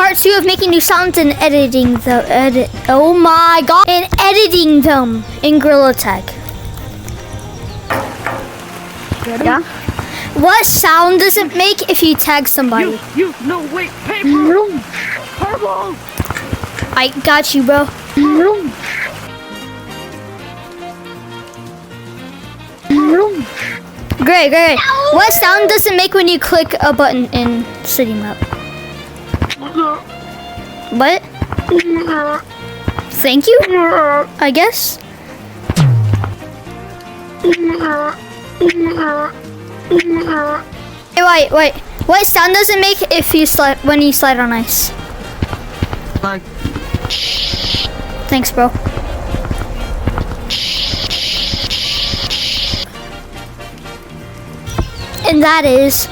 part 2 of making new sounds and editing the oh my god, and editing them in Gorilla Tag. Yeah. What sound does it make if you tag somebody? No, wait, paper! Purple! I got you, bro. Great. What sound does it make when you click a button in City Map? What? Thank you? I guess. Hey, wait. What sound does it make if you slide when you slide on ice? Like, Thanks, bro. And that is